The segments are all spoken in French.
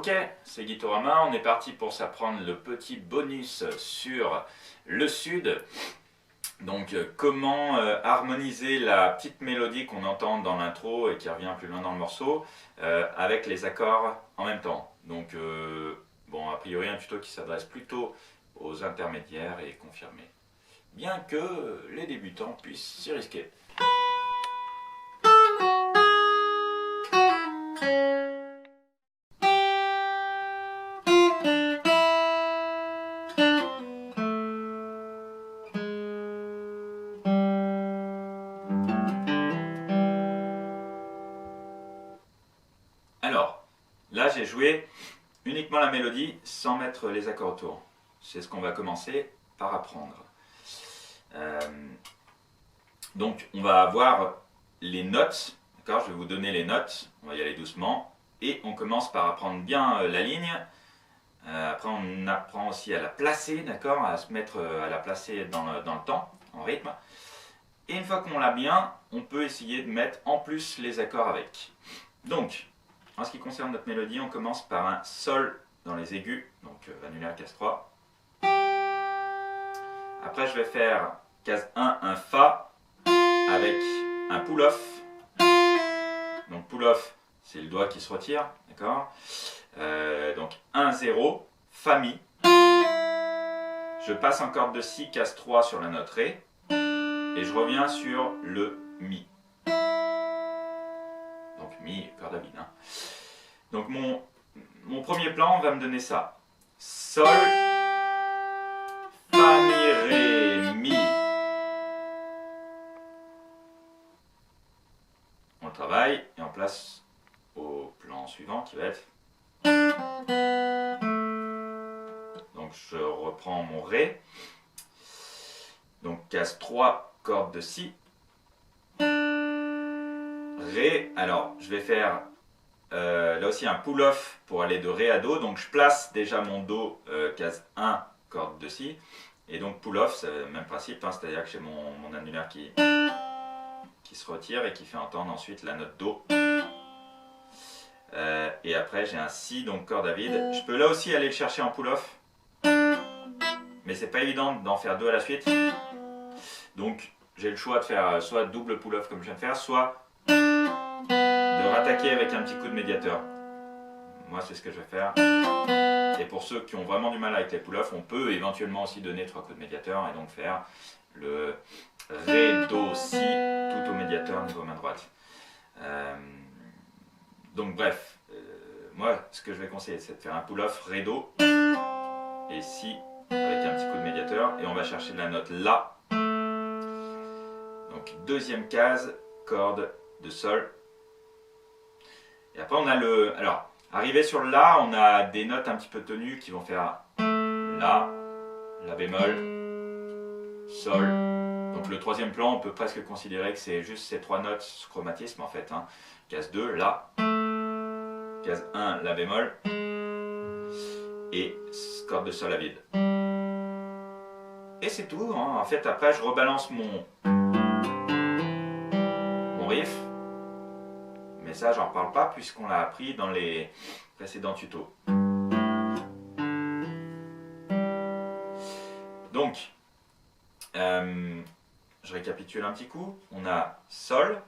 Ok, c'est Guitarama, on est parti pour s'apprendre le petit bonus sur le sud. Donc comment harmoniser la petite mélodie qu'on entend dans l'intro et qui revient plus loin dans le morceau avec les accords en même temps. Donc bon, a priori un tuto qui s'adresse plutôt aux intermédiaires et confirmés. Bien que les débutants puissent s'y risquer. Alors, là j'ai joué uniquement la mélodie sans mettre les accords autour. C'est ce qu'on va commencer par apprendre. Donc on va avoir les notes, d'accord? Je vais vous donner les notes, on va y aller doucement. Et on commence par apprendre bien la ligne. Après on apprend aussi à la placer, d'accord? À se mettre à la placer dans le temps, en rythme. Et une fois qu'on l'a bien, on peut essayer de mettre en plus les accords avec. Donc, en ce qui concerne notre mélodie, on commence par un sol dans les aigus, donc annulaire case 3. Après, je vais faire case 1, un Fa, avec un pull-off. Donc pull-off, c'est le doigt qui se retire, d'accord? Donc 1, 0, Fa, Mi. Je passe en corde de Si, case 3 sur la note Ré. Et je reviens sur le Mi. Donc Mi, corde à vide. Hein. Donc mon premier plan va me donner ça. Sol, Fa, Mi, Ré, Mi. On le travaille et on place au plan suivant qui va être. Donc je reprends mon Ré. Donc case 3, corde de Si. Ré, alors je vais faire là aussi un pull-off pour aller de Ré à Do. Donc je place déjà mon Do, case 1, corde de Si. Et donc pull-off, c'est le même principe, hein, c'est-à-dire que j'ai mon annulaire qui se retire et qui fait entendre ensuite la note Do. Et après j'ai un Si, donc corde à vide. Je peux là aussi aller le chercher en pull-off. Mais c'est pas évident d'en faire deux à la suite. Donc j'ai le choix de faire soit double pull-off comme je viens de faire, soit de rattaquer avec un petit coup de médiateur. Moi c'est ce que je vais faire. Et pour ceux qui ont vraiment du mal avec les pull-off, on peut éventuellement aussi donner 3 coups de médiateur et donc faire le Ré, Do, Si tout au médiateur niveau main droite. Donc bref, moi ce que je vais conseiller c'est de faire un pull-off Ré, Do et Si avec un petit coup de médiateur et on va chercher la note La. Donc deuxième case, corde de Sol. Et après on a le... Alors, arrivé sur le La, on a des notes un petit peu tenues qui vont faire La, La bémol, Sol. Donc le troisième plan, on peut presque considérer que c'est juste ces 3 notes, ce chromatisme en fait. Hein. Case 2, La. Case 1, La bémol. Et corde de Sol à vide. Et c'est tout. Hein. En fait, après, je rebalance mon riff. Mais ça, j'en parle pas puisqu'on l'a appris dans les précédents tutos. Donc, je récapitule un petit coup. On a Sol,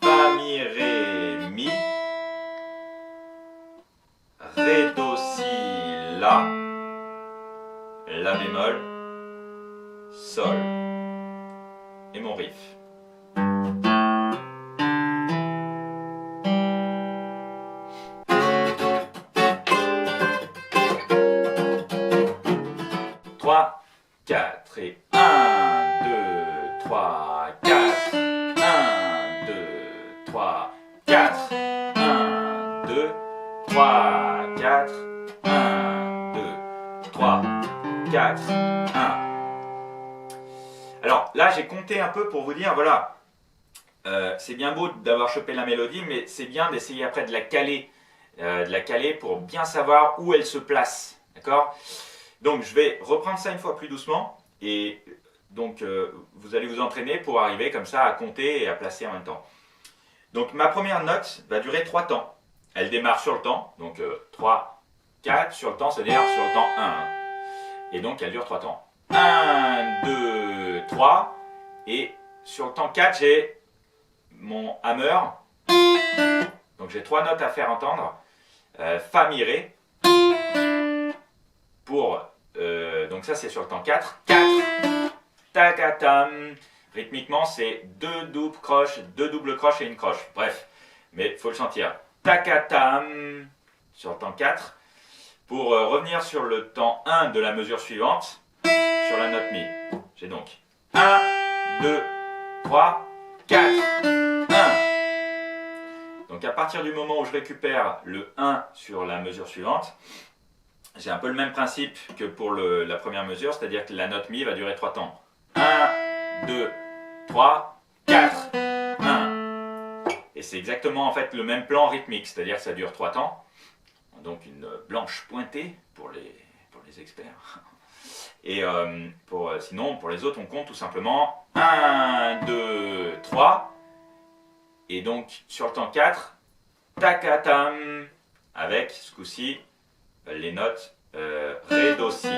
Fa, Mi, Ré, Mi, Ré, Do, Si, La, La bémol, Sol et mon riff. Trois, 4 et 1, 2, 3, 4, 1, 2, 3, 4, 1, 2, 3, 4, 1, 2, 3, 4, 1. Alors là j'ai compté un peu pour vous dire, voilà, c'est bien beau d'avoir chopé la mélodie, mais c'est bien d'essayer après de la caler pour bien savoir où elle se place, d'accord? Donc je vais reprendre ça une fois plus doucement et donc vous allez vous entraîner pour arriver comme ça à compter et à placer en même temps. Donc ma première note va durer 3 temps. elle démarre sur le temps, donc 3, 4 sur le temps, c'est-à-dire sur le temps 1. Et donc elle dure 3 temps. 1, 2, 3. Et sur le temps 4, j'ai mon hammer. Donc j'ai 3 notes à faire entendre. Fa, mi, ré. Donc ça c'est sur le temps 4. 4. Takatam. Rythmiquement c'est 2 doubles croches, 2 doubles croches et une croche. Bref, mais il faut le sentir. Takatam sur le temps 4. Pour revenir sur le temps 1 de la mesure suivante, sur la note mi. J'ai donc 1, 2, 3, 4, 1. Donc à partir du moment où je récupère le 1 sur la mesure suivante, j'ai un peu le même principe que pour la première mesure, c'est-à-dire que la note mi va durer 3 temps. 1, 2, 3, 4, 1. Et c'est exactement en fait le même plan rythmique, c'est-à-dire que ça dure 3 temps. Donc une blanche pointée pour les experts. Et sinon, pour les autres, on compte tout simplement 1, 2, 3. Et donc, sur le temps 4, takatam, avec, ce coup-ci, les notes ré, do, si.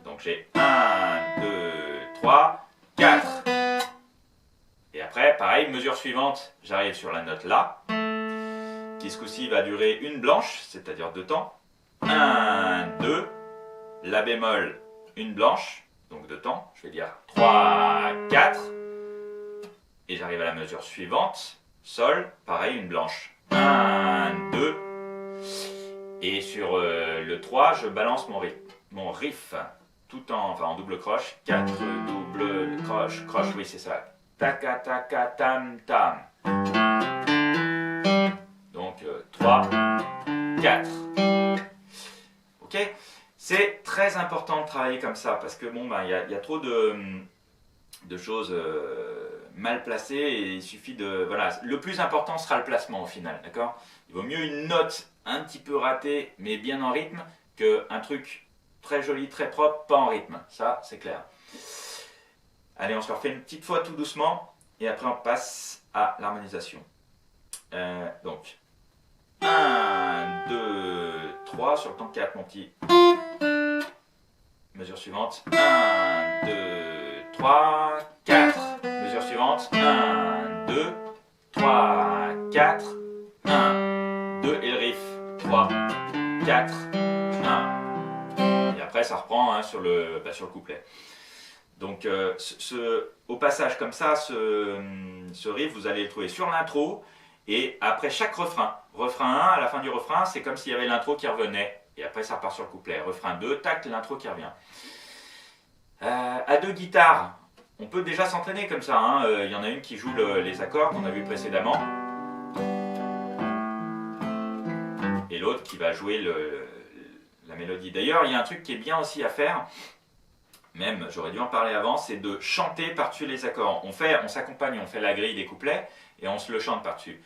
Donc j'ai 1, 2, 3, 4. Et après, pareil, mesure suivante, j'arrive sur la note la, qui ce coup-ci va durer une blanche, c'est-à-dire 2 temps. 1, 2, la bémol, une blanche, donc 2 temps. Je vais dire 3, 4. Et j'arrive à la mesure suivante, sol, pareil, une blanche. 1, 2. Et sur le 3, je balance mon riff, tout en double croche. 4 double croche, croche, oui c'est ça. Taka, taka, tam, tam. Donc 3, 4. Ok, c'est très important de travailler comme ça parce que bon, il y a trop de choses mal placées et il suffit de... Voilà, le plus important sera le placement au final, d'accord? Il vaut mieux une note un petit peu ratée mais bien en rythme qu'un truc très joli, très propre, pas en rythme. Ça, c'est clair. Allez, on se refait une petite fois tout doucement et après on passe à l'harmonisation. Donc 1, 2, 3 sur le temps 4 mon petit. Mesure suivante. 1, 2, 3, 4. Mesure suivante. 1, 2, 3, 4, 1, 2 et le riff. 3, 4, 1. Et après ça reprend hein, sur le couplet. Donc au passage comme ça, ce riff vous allez le trouver sur l'intro. Et après chaque refrain, refrain 1, à la fin du refrain, c'est comme s'il y avait l'intro qui revenait. Et après, ça repart sur le couplet. Refrain 2, tac, l'intro qui revient. À 2 guitares, on peut déjà s'entraîner comme ça. Hein. Y en a une qui joue les accords qu'on a vu précédemment. Et l'autre qui va jouer la mélodie. D'ailleurs, il y a un truc qui est bien aussi à faire. Même, j'aurais dû en parler avant, c'est de chanter par-dessus les accords. On s'accompagne, on fait la grille des couplets et on se le chante par-dessus.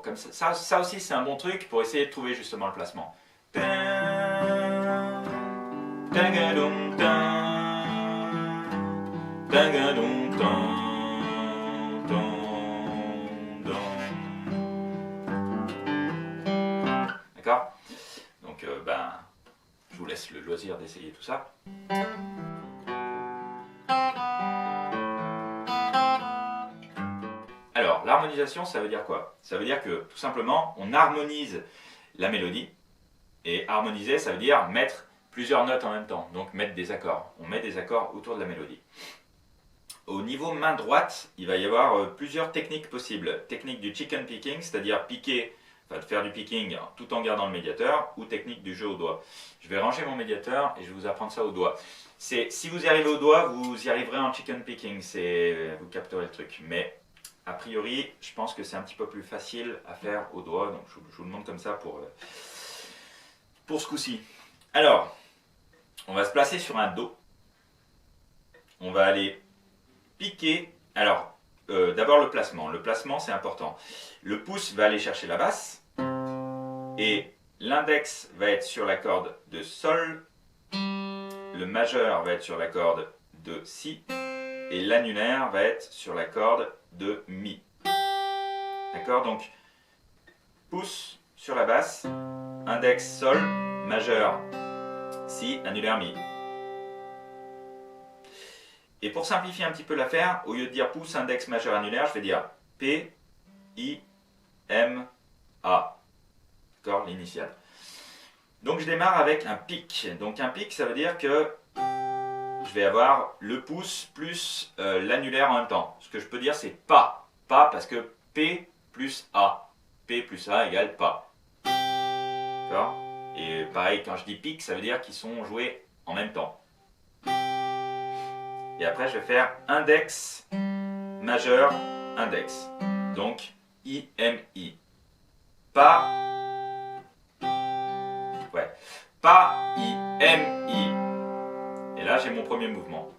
Comme ça aussi, c'est un bon truc pour essayer de trouver justement le placement. D'accord? Donc, je vous laisse le loisir d'essayer tout ça. Alors, l'harmonisation, ça veut dire quoi? Ça veut dire que, tout simplement, on harmonise la mélodie. Et harmoniser, ça veut dire mettre plusieurs notes en même temps. Donc, mettre des accords. On met des accords autour de la mélodie. Au niveau main droite, il va y avoir plusieurs techniques possibles. Technique du chicken picking, c'est-à-dire piquer, enfin, faire du picking tout en gardant le médiateur, ou technique du jeu au doigt. Je vais ranger mon médiateur et je vais vous apprendre ça au doigt. Si vous y arrivez au doigt, vous y arriverez en chicken picking. Vous capterez le truc. Mais a priori, je pense que c'est un petit peu plus facile à faire au doigt, donc je vous le montre comme ça pour ce coup-ci. Alors, on va se placer sur un Do. On va aller piquer. Alors, d'abord le placement. Le placement, c'est important. Le pouce va aller chercher la basse et l'index va être sur la corde de Sol. Le majeur va être sur la corde de Si. Et l'annulaire va être sur la corde de Mi. D'accord? Donc, pouce, sur la basse, index, sol, majeur, si, annulaire, mi. Et pour simplifier un petit peu l'affaire, au lieu de dire pouce, index, majeur, annulaire, je vais dire P, I, M, A. D'accord, l'initiale. Donc je démarre avec un pic. Donc un pic, ça veut dire que je vais avoir le pouce plus l'annulaire en même temps. Ce que je peux dire, c'est pas. Pas parce que P plus A. P plus A égale pas. D'accord? Et pareil, quand je dis pic, ça veut dire qu'ils sont joués en même temps. Et après, je vais faire index, majeur, index. Donc, I, M, I. Pas. Ouais. Pas, I, M, I. Et là, j'ai mon premier mouvement.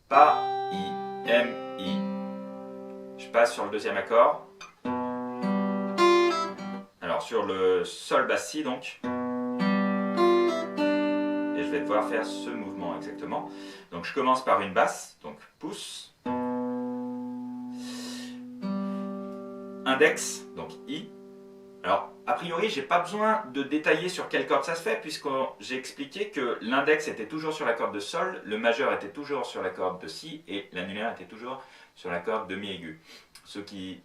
Pas, I, M, I. Je passe sur le deuxième accord. Alors, sur le sol basse si, donc. Et je vais devoir faire ce mouvement exactement. Donc, je commence par une basse, donc pouce. Index, donc I. Alors, a priori, j'ai pas besoin de détailler sur quelle corde ça se fait, puisque j'ai expliqué que l'index était toujours sur la corde de sol, le majeur était toujours sur la corde de si, et l'annulaire était toujours sur la corde de mi aigu. Ceux qui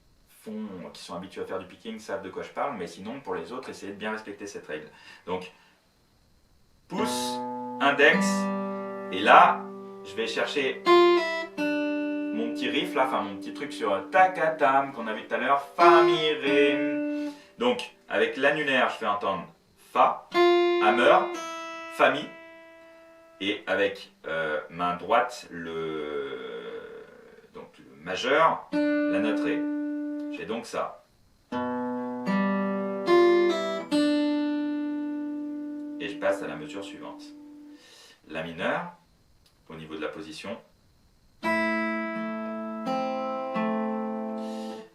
sont habitués à faire du picking savent de quoi je parle, mais sinon, pour les autres, essayez de bien respecter cette règle. Donc, pouce, index, et là, je vais chercher mon petit riff là, enfin mon petit truc sur takatam qu'on a vu tout à l'heure, fa, mi, ré. Donc, avec l'annulaire, je fais entendre fa, hammer, fa, mi, et avec main droite, donc, le majeur, la note ré. J'ai donc ça. Et je passe à la mesure suivante. La mineure, au niveau de la position.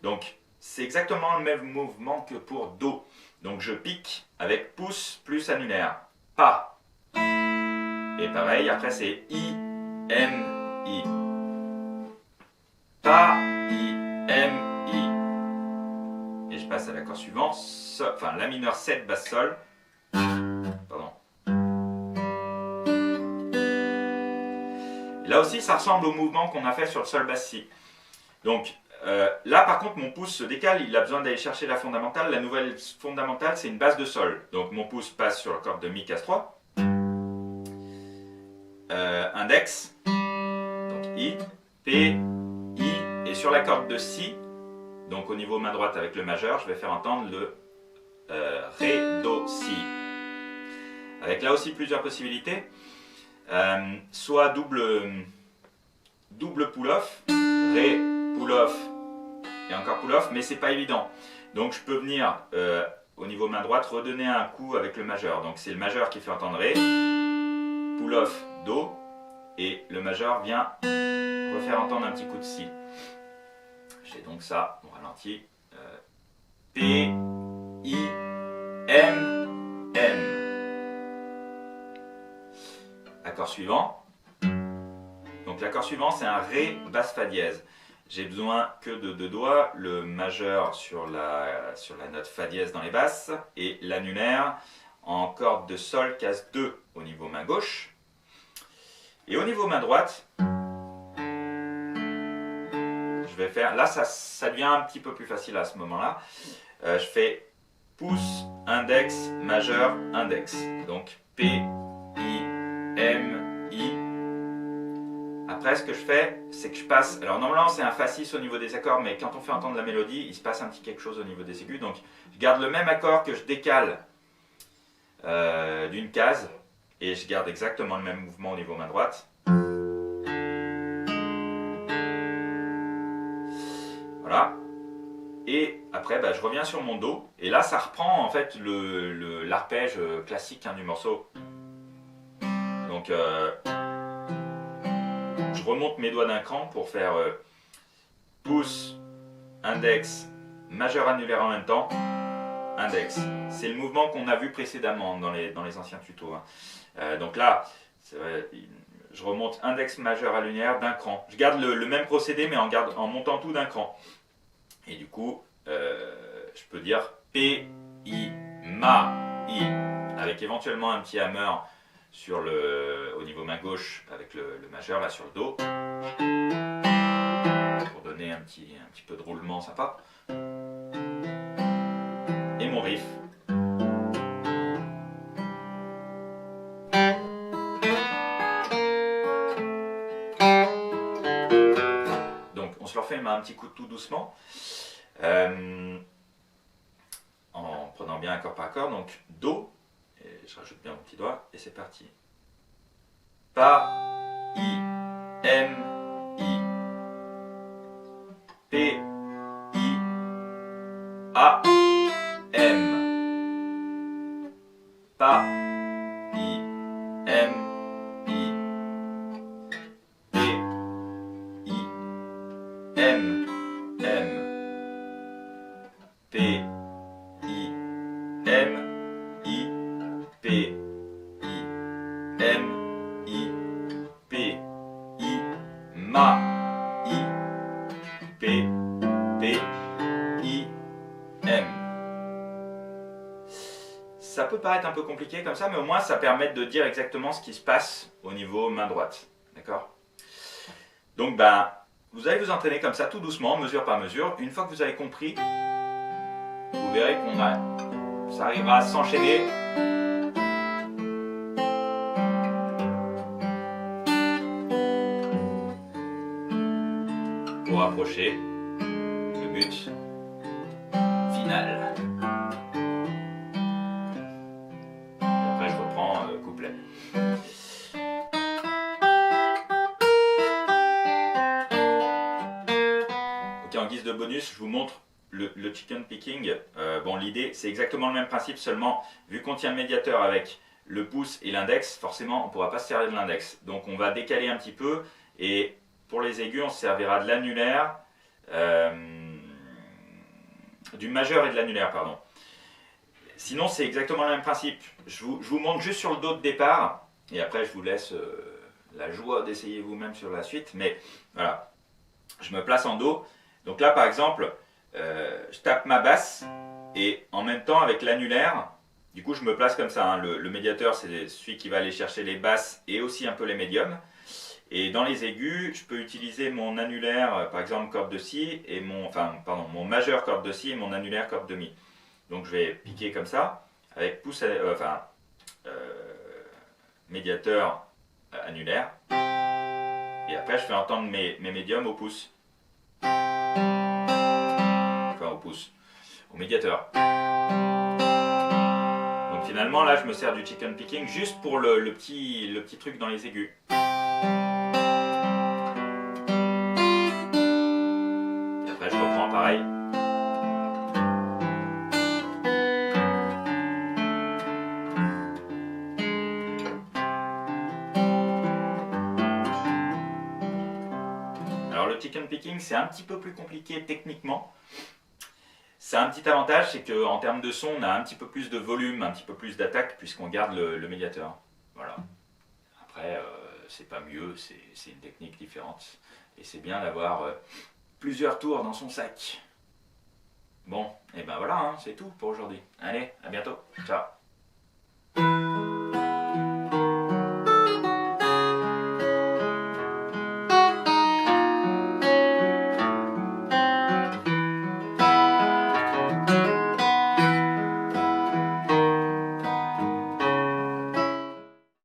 Donc, c'est exactement le même mouvement que pour Do. Donc, je pique avec pouce plus annulaire. Pas. Et pareil, après c'est I, M, I. Pas, I, M, I. Et je passe à l'accord suivant. Enfin, la mineur 7, basse sol. Pardon. Et là aussi, ça ressemble au mouvement qu'on a fait sur le sol basse si. Donc, là, par contre, mon pouce se décale, il a besoin d'aller chercher la fondamentale. La nouvelle fondamentale, c'est une basse de sol. Donc, mon pouce passe sur la corde de mi casse 3. Index, donc I, P, I, et sur la corde de si, donc au niveau main droite avec le majeur, je vais faire entendre le Ré, Do, Si. Avec là aussi plusieurs possibilités. Soit double pull-off, Ré, pull-off, et encore pull-off, mais c'est pas évident. Donc je peux venir au niveau main droite redonner un coup avec le majeur. Donc c'est le majeur qui fait entendre Ré, pull-off, Do, et le majeur vient refaire entendre un petit coup de Si. J'ai donc ça, on ralentit. P, I, M, M. Accord suivant. Donc l'accord suivant, c'est un Ré basse Fa dièse. J'ai besoin que de deux doigts, le majeur sur la note Fa dièse dans les basses et l'annulaire en corde de Sol casse 2 au niveau main gauche. Et au niveau main droite, je vais faire, là ça devient un petit peu plus facile à ce moment-là. Je fais pouce, index, majeur, index. Donc P, I, M, I. Après, ce que je fais, c'est que je passe. Alors, normalement, c'est un Fa 6 au niveau des accords, mais quand on fait entendre la mélodie, il se passe un petit quelque chose au niveau des aigus. Donc, je garde le même accord que je décale d'une case, et je garde exactement le même mouvement au niveau main droite. Voilà. Et après, je reviens sur mon Do, et là, ça reprend en fait l'arpège classique du morceau. Donc, je remonte mes doigts d'un cran pour faire pouce, index, majeur annulaire en même temps, index. C'est le mouvement qu'on a vu précédemment dans les anciens tutos. Donc là, je remonte index, majeur annulaire d'un cran. Je garde le même procédé, mais en montant tout d'un cran. Et du coup, je peux dire P, I, Ma, I, avec éventuellement un petit hammer sur au niveau main gauche avec le majeur là sur le Do, pour donner un petit peu de roulement sympa. Et mon riff. Donc on se le refait un petit coup de tout doucement. En prenant bien accord par accord, donc Do, et je rajoute bien mon petit doigt, et c'est parti. Pa, I, M, I, P, I, A, M, Pa, I, M, I, P, I, M, M, P, I, M, I, P, I, M, I, P, I, Ma, I, P, P, I, M. Ça peut paraître un peu compliqué comme ça, mais au moins ça permet de dire exactement ce qui se passe au niveau main droite. D'accord? Donc vous allez vous entraîner comme ça tout doucement, mesure par mesure. Une fois que vous avez compris, vous verrez ça arrivera à s'enchaîner. Pour approcher le but final. Et après je reprends couplet. Ok, en guise de bonus, je vous montre le chicken picking. Bon, l'idée c'est exactement le même principe, seulement vu qu'on tient le médiateur avec le pouce et l'index, forcément on ne pourra pas se servir de l'index. Donc on va décaler un petit peu, et pour les aigus on se servira de l'annulaire, du majeur et de l'annulaire, pardon. Sinon c'est exactement le même principe. Je vous montre juste sur le Do de départ, et après je vous laisse la joie d'essayer vous-même sur la suite. Mais voilà, je me place en Do. Donc là par exemple, je tape ma basse, et en même temps avec l'annulaire, du coup je me place comme ça, hein. Le médiateur c'est celui qui va aller chercher les basses et aussi un peu les médiums. Et dans les aigus, je peux utiliser mon annulaire, par exemple corde de Si, et mon majeur corde de Si et mon annulaire corde de Mi. Donc je vais piquer comme ça, avec pouce, médiateur, annulaire, et après je fais entendre mes médiums au pouce. Enfin au pouce, au médiateur. Donc finalement là je me sers du chicken picking juste pour le petit truc dans les aigus. Et après je reprends pareil. Alors le chicken picking c'est un petit peu plus compliqué techniquement. C'est un petit avantage, c'est qu'en termes de son, on a un petit peu plus de volume, un petit peu plus d'attaque, puisqu'on garde le médiateur. Voilà. Après, c'est pas mieux, c'est une technique différente. Et c'est bien d'avoir plusieurs tours dans son sac. Bon, et ben voilà, hein, c'est tout pour aujourd'hui. Allez, à bientôt. Ciao.